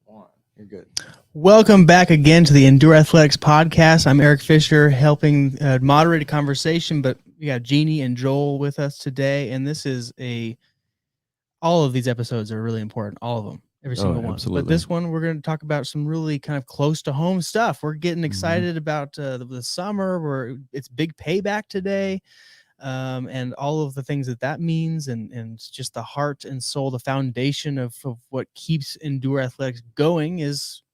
You're good. Welcome back again to the Endure Athletics podcast. I'm Eric Fisher, helping moderate a conversation, but we got Jeannie and Joel with us today, and all of these episodes are really important, all of them, every single one. Absolutely. But this one, we're going to talk about some really kind of close to home stuff. We're getting excited about the summer. It's Big Payback today. And all of the things that means, and just the heart and soul, the foundation of what keeps Endure Athletics going is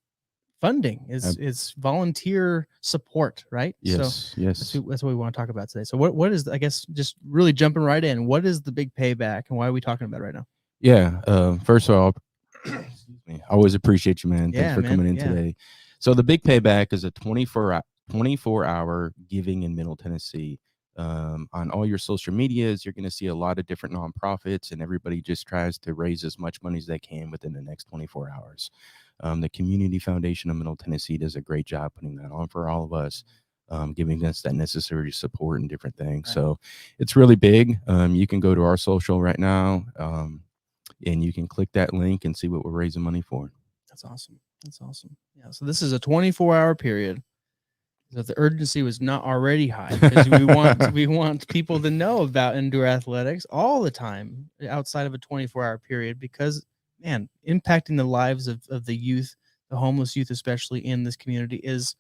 funding, is volunteer support, right? Yes, so yes. that's what we want to talk about today. So what is, I guess, just really jumping right in, what is the Big Payback and why are we talking about it right now? Yeah. First of all, excuse me, I always appreciate you, man. Thanks for coming in today. So the Big Payback is a 24-hour giving in Middle Tennessee. On all your social medias, you're going to see a lot of different nonprofits, and everybody just tries to raise as much money as they can within the next 24 hours. The Community Foundation of Middle Tennessee does a great job putting that on for all of us, giving us that necessary support and different things. Right. So it's really big. You can go to our social right now, and you can click that link and see what we're raising money for. That's awesome. Yeah. So this is a 24-hour period. That the urgency was not already high, because we want people to know about Endure Athletics all the time outside of a 24-hour period, because, man, impacting the lives of the youth, the homeless youth especially in this community, is,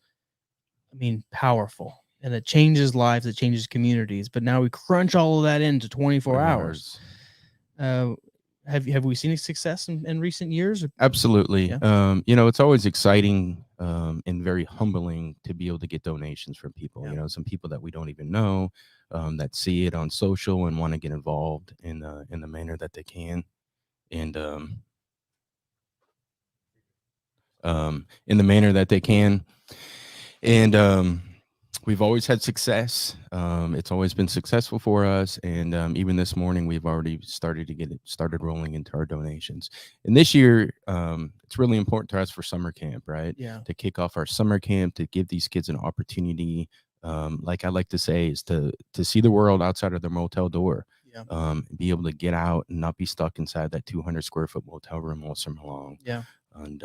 powerful, and it changes lives, it changes communities. But now we crunch all of that into 24 hours. Have we seen success in recent years? Absolutely. Yeah. It's always exciting and very humbling to be able to get donations from people. Yeah. Some people that we don't even know, that see it on social and want to get involved in the manner that they can, and in the manner that they can, and we've always had success. It's always been successful for us. And even this morning, we've already started to get it started rolling into our donations. And this year, it's really important to us for summer camp, right? Yeah. To kick off our summer camp, to give these kids an opportunity, like I like to say, is to see the world outside of their motel door. Yeah. Be able to get out and not be stuck inside that 200 square foot motel room all summer long. Yeah. And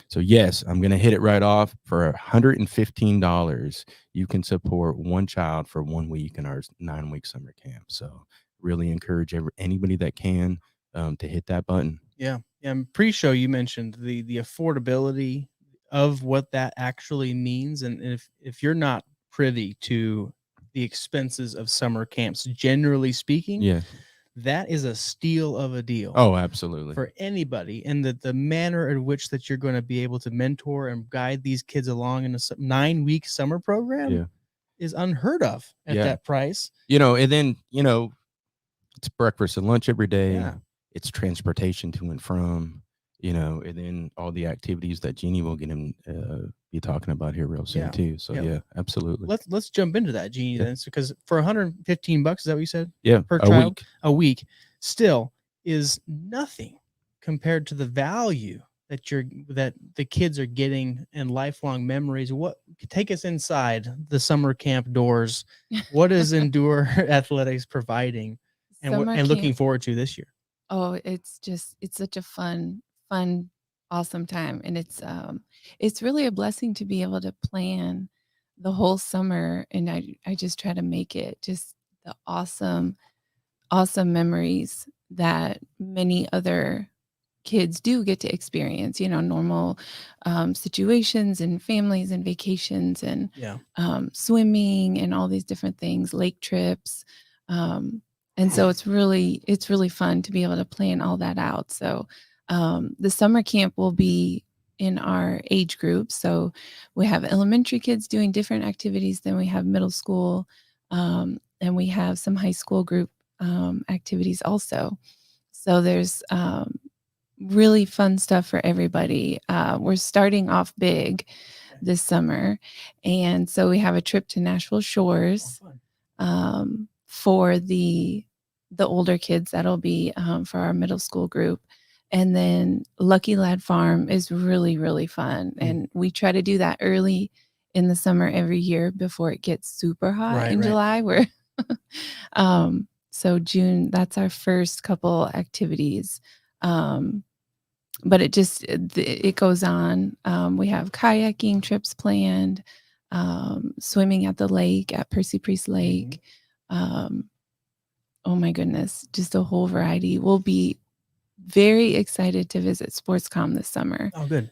so, yes, I'm going to hit it right off. For $115, you can support one child for 1 week in our 9-week summer camp. So really encourage anybody that can to hit that button. Yeah. Pre-show, you mentioned the affordability of what that actually means. And if you're not privy to the expenses of summer camps, generally speaking, yeah, that is a steal of a deal. Oh, absolutely. For anybody. And the manner in which that you're going to be able to mentor and guide these kids along in a 9-week summer program is unheard of at that price. And then, it's breakfast and lunch every day. Yeah. It's transportation to and from, and then all the activities that Jeannie will get him be talking about here real soon too. So yeah, absolutely. Let's jump into that, Jeannie. Then, because for $115, is that what you said? Yeah, per child, a week still is nothing compared to the value that the kids are getting and lifelong memories. What, take us inside the summer camp doors? What is Endure Athletics providing, and looking forward to this year? Oh, it's such a fun, awesome time. And it's really a blessing to be able to plan the whole summer. And I just try to make it just the awesome memories that many other kids do get to experience, normal situations and families and vacations and swimming and all these different things, lake trips. And so it's really fun to be able to plan all that out. So the summer camp will be in our age group. So we have elementary kids doing different activities than we have middle school. And we have some high school group activities also. So there's really fun stuff for everybody. We're starting off big this summer. And so we have a trip to Nashville Shores. For the older kids. That'll be for our middle school group. And then Lucky Lad Farm is really, really fun. And we try to do that early in the summer every year before it gets super hot in July. Where so June, that's our first couple activities. but it goes on. We have kayaking trips planned, swimming at the lake at Percy Priest Lake. Oh my goodness, just a whole variety. We'll be very excited to visit SportsCom this summer. Oh, good.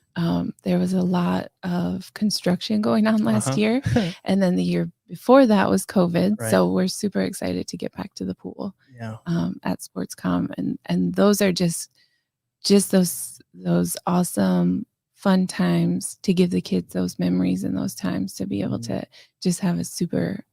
There was a lot of construction going on last year, and then the year before that was COVID. Right. So we're super excited to get back to the pool. Yeah. At SportsCom, and those are just those awesome fun times to give the kids those memories and those times to be able to just have a super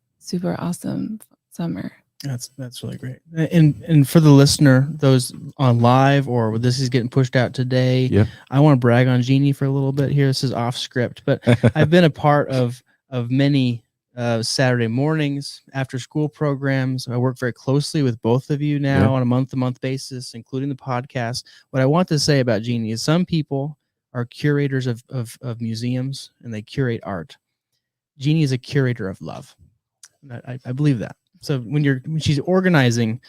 awesome summer. That's really great. And for the listener, those on live or this is getting pushed out today, I want to brag on Jeannie for a little bit here. This is off script, but I've been a part of many Saturday mornings, after school programs. I work very closely with both of you now on a month-to-month basis, including the podcast. What I want to say about Jeannie is some people are curators of museums and they curate art. Jeannie is a curator of love. I believe that. So when she's organizing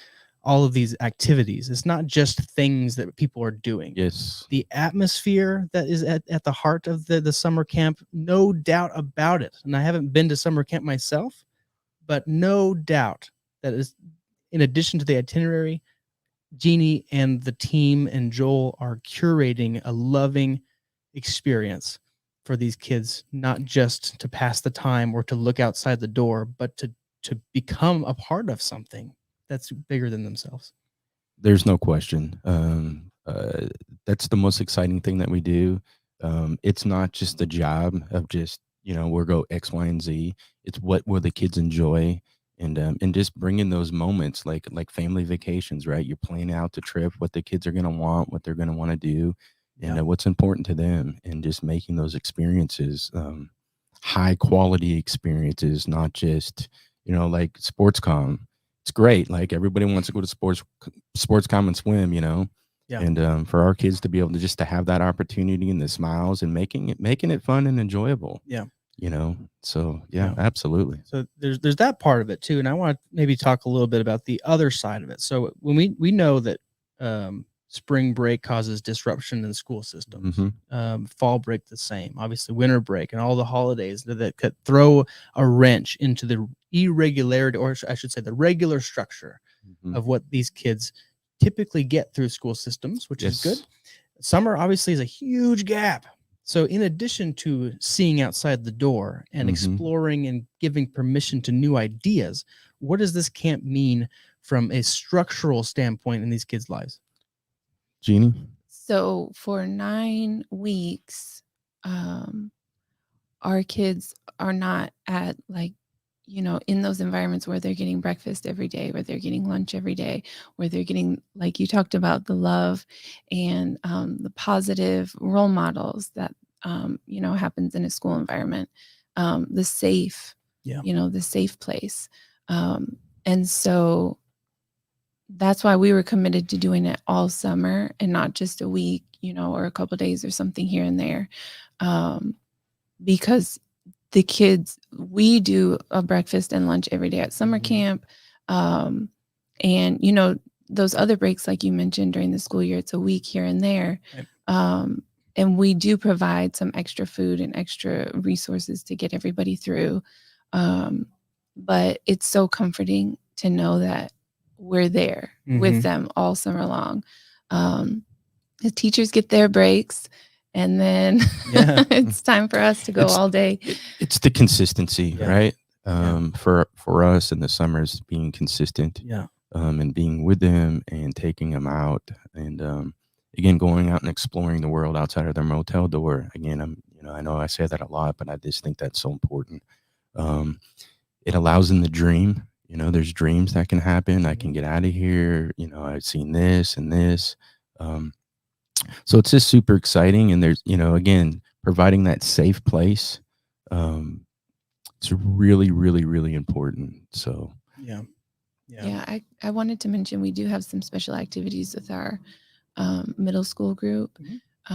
all of these activities, it's not just things that people are doing. Yes. The atmosphere that is at the heart of the summer camp, no doubt about it. And I haven't been to summer camp myself, but no doubt that is, in addition to the itinerary, Jeannie and the team and Joel are curating a loving experience for these kids, not just to pass the time or to look outside the door, but to become a part of something that's bigger than themselves. There's no question. That's the most exciting thing that we do. It's not just the job of just, we'll go X, Y, and Z. It's what will the kids enjoy, and just bringing those moments like family vacations, right? You're planning out the trip, what the kids are going to want, what they're going to want to do, and what's important to them, and just making those experiences, high quality experiences, not just, like SportsCom. It's great. Like everybody wants to go to SportsCom and swim, and for our kids to be able to just to have that opportunity and the smiles and making it fun and enjoyable. Yeah. So absolutely. So there's that part of it too. And I want to maybe talk a little bit about the other side of it. So when we know that, spring break causes disruption in school systems. Fall break the same. Obviously, winter break and all the holidays that could throw a wrench into the irregularity, or I should say, the regular structure of what these kids typically get through school systems, which is good. Summer obviously is a huge gap. So in addition to seeing outside the door and exploring and giving permission to new ideas, what does this camp mean from a structural standpoint in these kids' lives? Jeannie? So for 9 weeks, our kids are not at in those environments where they're getting breakfast every day, where they're getting lunch every day, where they're getting, like you talked about, the love and the positive role models that, happens in a school environment, the safe, the safe place. And so that's why we were committed to doing it all summer and not just a week, or a couple of days or something here and there. Because the kids, we do a breakfast and lunch every day at summer camp. And, those other breaks, like you mentioned, during the school year, it's a week here and there. Right. And we do provide some extra food and extra resources to get everybody through. But it's so comforting to know that we're there with them all summer long. The teachers get their breaks, and then it's time for us to go all day. It's the consistency, right? For us in the summers, being consistent, and being with them and taking them out, and again, going out and exploring the world outside of their motel door. Again, I know I say that a lot, but I just think that's so important. It allows them to dream. There's dreams that can happen. I can get out of here. I've seen this and this. So it's just super exciting. And there's, again, providing that safe place. It's really, really, really important. So, I wanted to mention, we do have some special activities with our middle school group.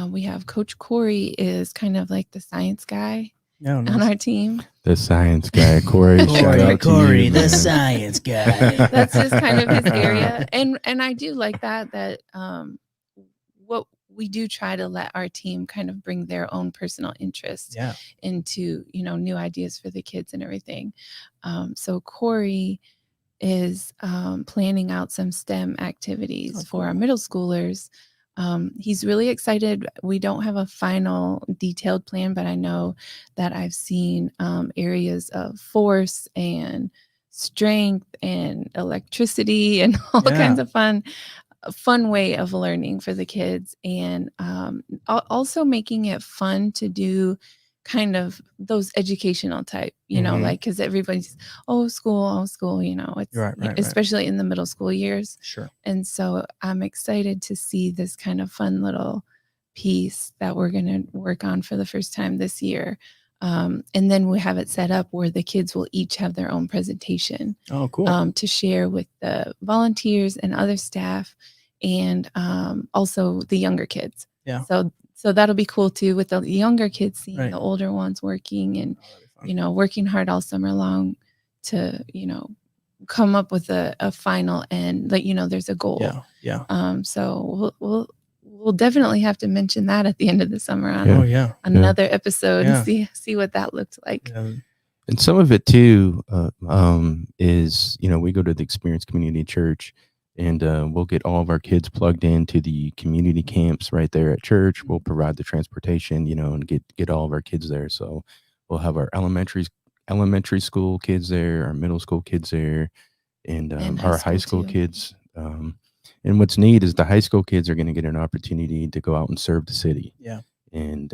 We have Coach Corey is kind of like the science guy. On our team, the sance guy, Corey. Shout out Corey, to you, the science guy. That's just kind of his area, and I do like that. What we do try to let our team kind of bring their own personal interest into, new ideas for the kids and everything. So Corey is planning out some STEM activities for our middle schoolers. He's really excited. We don't have a final detailed plan, but I know that I've seen areas of force and strength and electricity and all kinds of fun way of learning for the kids, and also making it fun to do kind of those educational type, like, because everybody's school, it's right, especially in the middle school years. Sure. And so I'm excited to see this kind of fun little piece that we're going to work on for the first time this year. And then we have it set up where the kids will each have their own presentation. Oh, cool. To share with the volunteers and other staff, and also the younger kids. Yeah. So that'll be cool too, with the younger kids seeing the older ones working and, working hard all summer long to, come up with a final end, like, there's a goal. Yeah. So we'll definitely have to mention that at the end of the summer on another episode and see what that looked like. Yeah. And some of it too is, we go to the Experience Community Church, and we'll get all of our kids plugged into the community camps right there at church. We'll provide the transportation, and get all of our kids there. So we'll have our elementary school kids there, our middle school kids there, and our high school kids. And what's neat is the high school kids are going to get an opportunity to go out and serve the city. Yeah. And,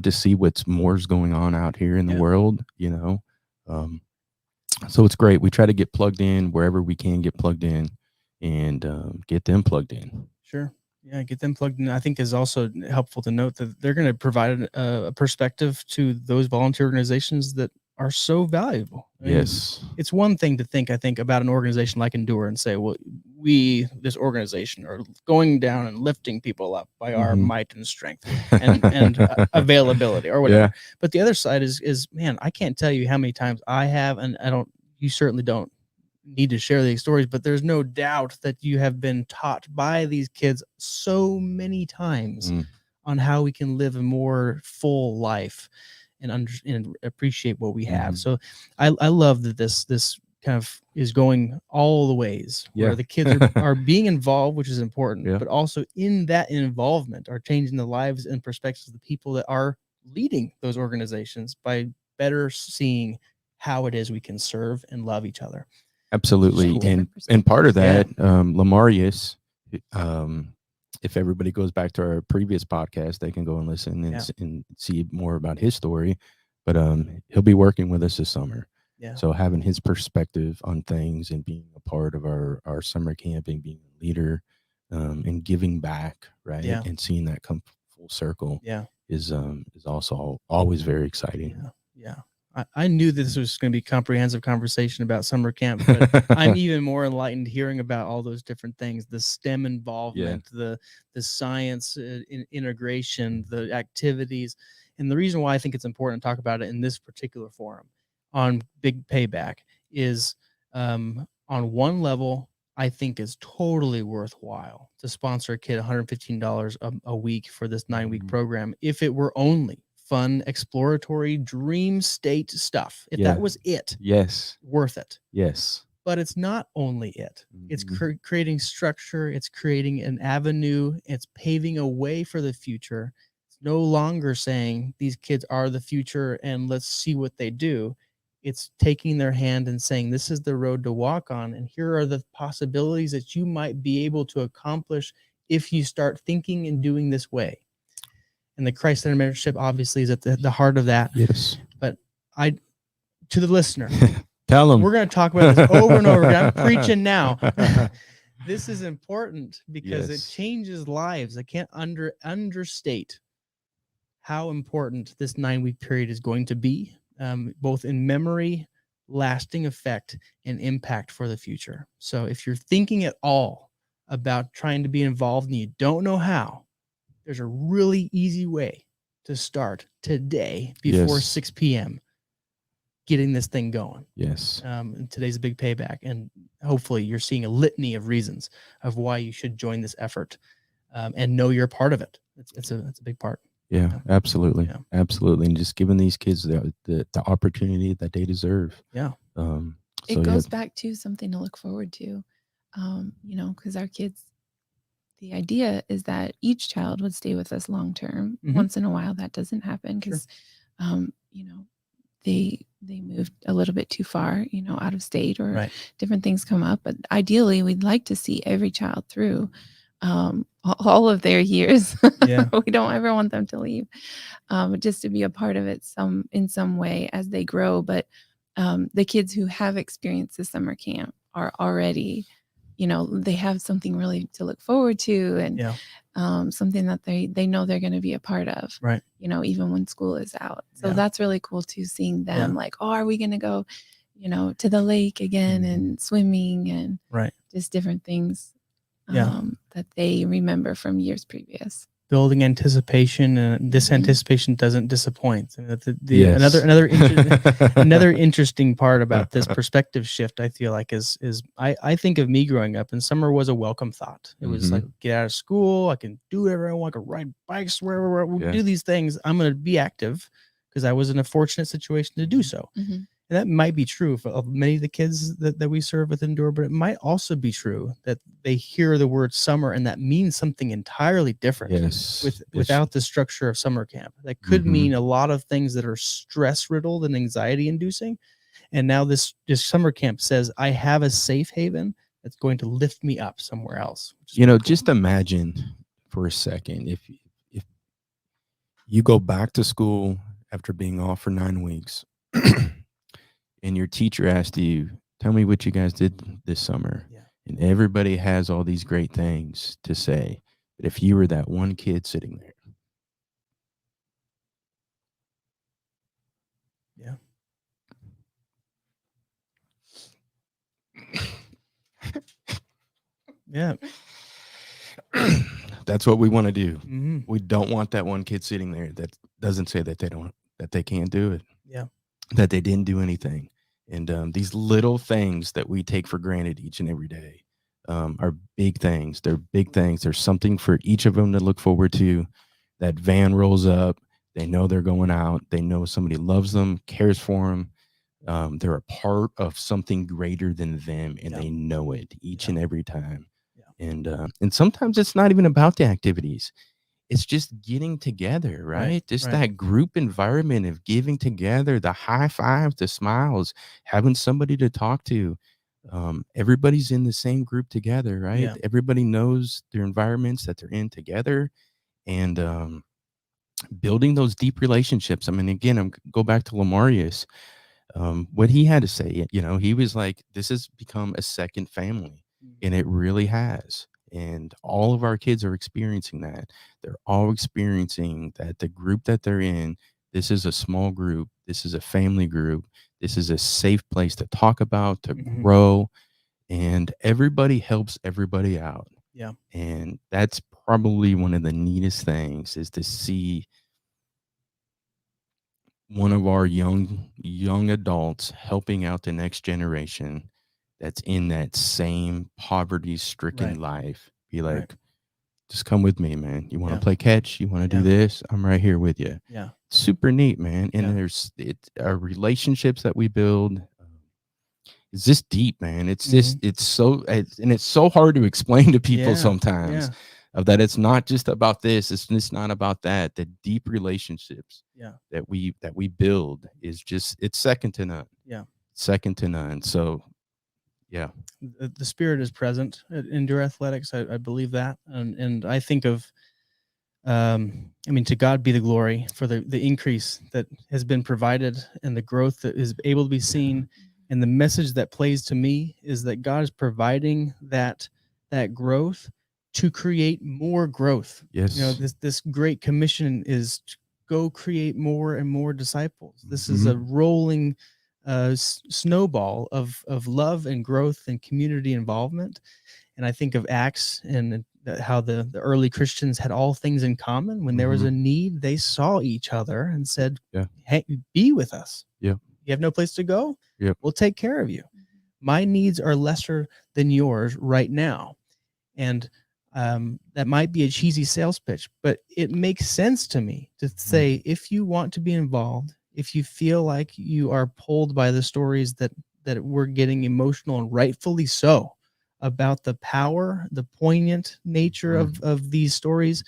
to see what's more's going on out here in the world, so it's great. We try to get plugged in wherever we can get plugged in, and get them plugged in. Sure. Yeah, get them plugged in. I think is also helpful to note that they're going to provide a perspective to those volunteer organizations that are so valuable. I mean, it's one thing to think, I think, about an organization like Endure and say, well, this organization, are going down and lifting people up by our might and strength and availability or whatever. Yeah. But the other side is, man, I can't tell you how many times I have, and you certainly don't need to share these stories, but there's no doubt that you have been taught by these kids so many times on how we can live a more full life and appreciate what we have. So I love that this kind of is going all the ways where the kids are being involved, which is important, but also in that involvement are changing the lives and perspectives of the people that are leading those organizations by better seeing how it is we can serve and love each other. Absolutely. And part of that, Lamarius, if everybody goes back to our previous podcast, they can go and listen and see more about his story. But he'll be working with us this summer. Yeah. So having his perspective on things and being a part of our summer camp and being a leader and giving back, right? Yeah. And seeing that come full circle is also always very exciting. Yeah. I knew this was going to be a comprehensive conversation about summer camp, but I'm even more enlightened hearing about all those different things, the STEM involvement, the science integration, the activities. And the reason why I think it's important to talk about it in this particular forum on Big Payback is on one level, I think it's totally worthwhile to sponsor a kid $115 a week for this 9-week program if it were only fun, exploratory, dream state stuff. If that was it, worth it. Yes. But it's not only it. It's creating structure. It's creating an avenue. It's paving a way for the future. It's no longer saying these kids are the future and let's see what they do. It's taking their hand and saying, this is the road to walk on. And here are the possibilities that you might be able to accomplish if you start thinking and doing this way. And the Christ-centered mentorship obviously is at the heart of that. Yes. But to the listener, tell them we're going to talk about this over and over again. I'm preaching now. This is important because it changes lives. I can't understate how important this 9-week period is going to be, both in memory, lasting effect, and impact for the future. So if you're thinking at all about trying to be involved and you don't know how, there's a really easy way to start today before 6 p.m. getting this thing going. Yes. And today's a big payback. And hopefully you're seeing a litany of reasons of why you should join this effort. and know you're part of it. It's a big part. Yeah, absolutely. Yeah. Absolutely. And just giving these kids the opportunity that they deserve. Yeah. It goes back to something to look forward to, because our kids, the idea is that each child would stay with us long term. Once in a while, that doesn't happen because, they moved a little bit too far, out of state or different things come up. But ideally, we'd like to see every child through all of their years. Yeah. We don't ever want them to leave, just to be a part of it in some way as they grow. But the kids who have experienced the summer camp are already, they have something really to look forward to, and something that they know they're going to be a part of, right? Even when school is out. So that's really cool too, seeing them like, oh, are we going to go, to the lake again and swimming and just different things that they remember from years previous. Building anticipation, and this anticipation doesn't disappoint. And another interesting part about this perspective shift, I feel like, is I think of me growing up, and summer was a welcome thought. It was like, get out of school, I can do whatever I want, I can ride bikes wherever, we'll do these things. I'm going to be active because I was in a fortunate situation to do so. And that might be true for many of the kids that we serve with Endure, but it might also be true that they hear the word summer and that means something entirely different without the structure of summer camp. That could mean a lot of things that are stress riddled and anxiety inducing. And now this summer camp says, I have a safe haven that's going to lift me up somewhere else. Just imagine for a second, if you go back to school after being off for 9 weeks, and your teacher asked you, tell me what you guys did this summer. Yeah. And everybody has all these great things to say. But if you were that one kid sitting there. Yeah. That's what we want to do. We don't want that one kid sitting there that doesn't say that they can't do it. Yeah. That they didn't do anything. And these little things that we take for granted each and every day are big things. They're big things. There's something for each of them to look forward to. That van rolls up. They know they're going out. They know somebody loves them, cares for them. They're a part of something greater than them, and they know it each and every time. Yeah. And sometimes it's not even about the activities. It's just getting together, right? Just that group environment of giving together, the high fives, the smiles, having somebody to talk to. Everybody's in the same group together, right? Yeah. Everybody knows their environments that they're in together, and building those deep relationships. I mean, again, I'm go back to Lamarius. What he had to say, he was like, this has become a second family, and it really has. And all of our kids are experiencing that. They're all experiencing that the group that they're in, this is a small group. This is a family group. This is a safe place to talk about, to grow. And everybody helps everybody out. Yeah. And that's probably one of the neatest things, is to see one of our young adults helping out the next generation that's in that same poverty-stricken life. Be like, just come with me, man. You want to play catch? You want to do this? I'm right here with you. Yeah. Super neat, man. And there's our relationships that we build. It's just deep, man. It's just, it's so hard to explain to people sometimes of that. It's not just about this. It's just not about that. The deep relationships that we build is just, it's second to none. Yeah. Second to none. So yeah. The spirit is present at Endure Athletics. I believe that. And I think of, to God be the glory for the increase that has been provided and the growth that is able to be seen. And the message that plays to me is that God is providing that growth to create more growth. Yes. This great commission is to go create more and more disciples. This is a rolling snowball of love and growth and community involvement. And I think of Acts and how the early Christians had all things in common. When there was a need, they saw each other and said, hey, be with us. Yeah. You have no place to go? Yep. We'll take care of you. My needs are lesser than yours right now. And That might be a cheesy sales pitch, but it makes sense to me to say, if you want to be involved, if you feel like you are pulled by the stories that we're getting emotional, and rightfully so, about the power, the poignant nature of these stories,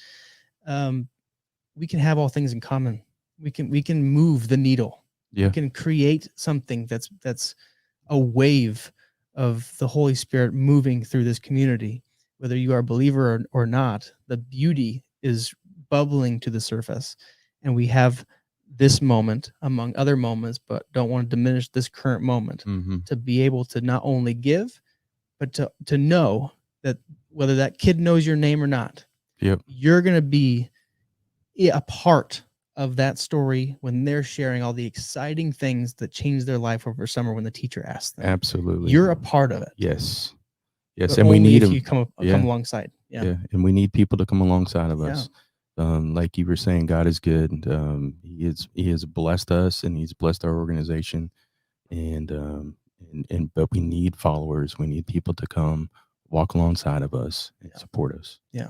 we can have all things in common. We can move the needle. Yeah. We can create something that's a wave of the Holy Spirit moving through this community. Whether you are a believer or not, the beauty is bubbling to the surface. And we have this moment among other moments, but don't want to diminish this current moment, to be able to not only give, but to know that whether that kid knows your name or not, you're going to be a part of that story when they're sharing all the exciting things that changed their life over summer when the teacher asked them. Absolutely. You're a part of it. Yes. But And we need if them. you come alongside. Yeah. And we need people to come alongside of us. Like you were saying, God is good. He has blessed us, and he's blessed our organization. And but we need followers. We need people to come walk alongside of us and support us. Yeah.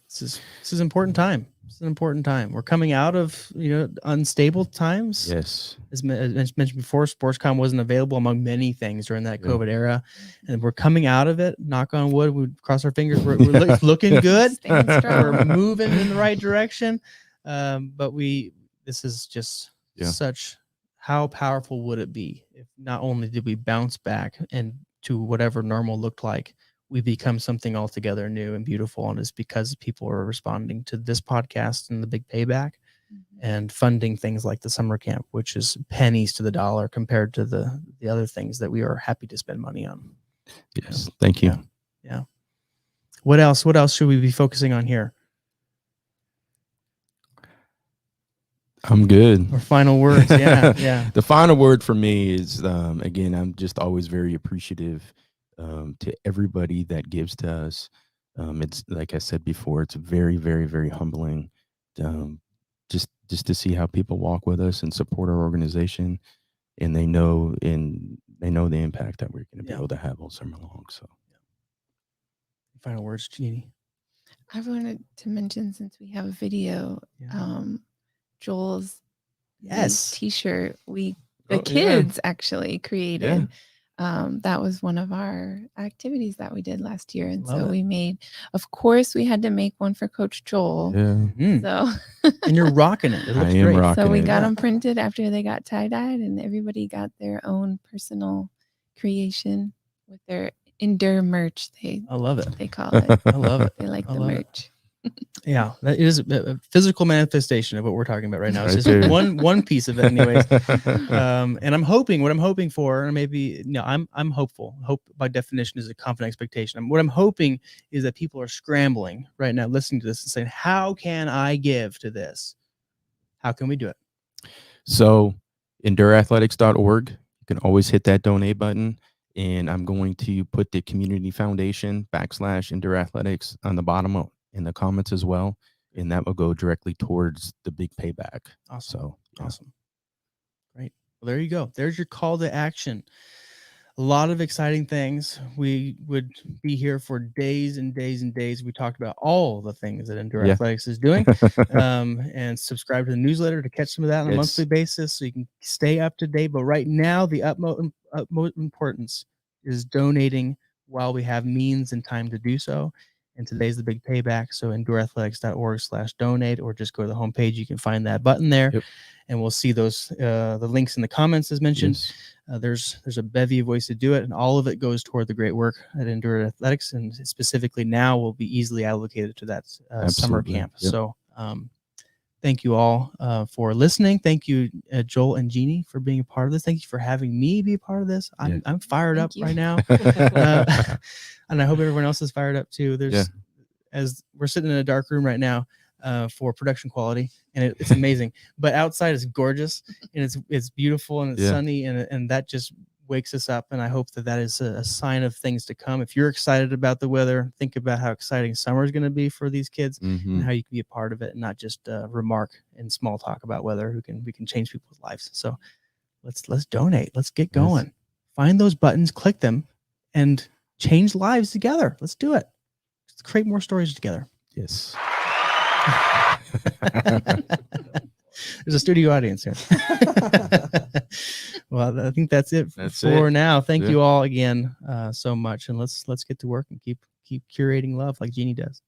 This is an important time. It's an important time. We're coming out of unstable times. Yes. As mentioned before, SportsCom wasn't available among many things during that COVID era, and we're coming out of it. Knock on wood. We cross our fingers. We're looking good. We're moving in the right direction. But this is just such. How powerful would it be if not only did we bounce back and to whatever normal looked like, we become something altogether new and beautiful. And it's because people are responding to this podcast and the Big Payback and funding things like the summer camp, which is pennies to the dollar compared to the other things that we are happy to spend money on. Yes. Thank you. Yeah. What else should we be focusing on here? I'm good. Or final words. Yeah. The final word for me is, again, I'm just always very appreciative to everybody that gives to us. It's like I said before, it's very, very, very humbling. Just to see how people walk with us and support our organization, and they know the impact that we're going to be able to have all summer long. So, final words, Jeannie. I wanted to mention, since we have a video, Joel's T-shirt the kids actually created. That was one of our activities that we did last year. And we made, of course, we had to make one for Coach Joel. Yeah. So and you're rocking it. It looks great. So we got them printed after they got tie-dyed, and everybody got their own personal creation with their Endure merch. I love it. They call it. I love it. They like the merch. Yeah, that is a physical manifestation of what we're talking about right now. It's just one piece of it, anyways. And I'm hoping, what I'm hoping for, and maybe I'm hopeful. Hope by definition is a confident expectation. What I'm hoping is that people are scrambling right now, listening to this and saying, "How can I give to this? How can we do it?" So, endureathletics.org. You can always hit that donate button. And I'm going to put the community foundation /Endure Athletics on the bottom in the comments as well. And that will go directly towards the Big Payback. Awesome. So, awesome. Great. Well, there you go. There's your call to action. A lot of exciting things. We would be here for days and days and days. We talked about all the things that Endure Athletics is doing. And subscribe to the newsletter to catch some of that on a monthly basis so you can stay up to date. But right now, the utmost importance is donating while we have means and time to do so. And today's the Big Payback. So endureathletics.org/donate, or just go to the homepage. You can find that button there. And we'll see those the links in the comments as mentioned. There's a bevy of ways to do it, and all of it goes toward the great work at Endure Athletics, and specifically now will be easily allocated to that summer camp. So thank you all for listening. Thank you, Joel and Jeannie, for being a part of this. Thank you for having me be a part of this. I'm fired up right now. And I hope everyone else is fired up too. As we're sitting in a dark room right now for production quality, and it's amazing. But outside is gorgeous, and it's beautiful, and it's sunny, and that just wakes us up. And I hope that is a sign of things to come. If you're excited about the weather, think about how exciting summer is going to be for these kids, and how you can be a part of it, and not just remark and small talk about weather. We can change people's lives. So let's donate. Let's get going. Find those buttons, click them, and change lives together. Let's do it. Let's create more stories together. Yes. There's a studio audience here. Well, I think that's it for now. Thank you all again so much, and let's get to work and keep curating love like Jeannie does.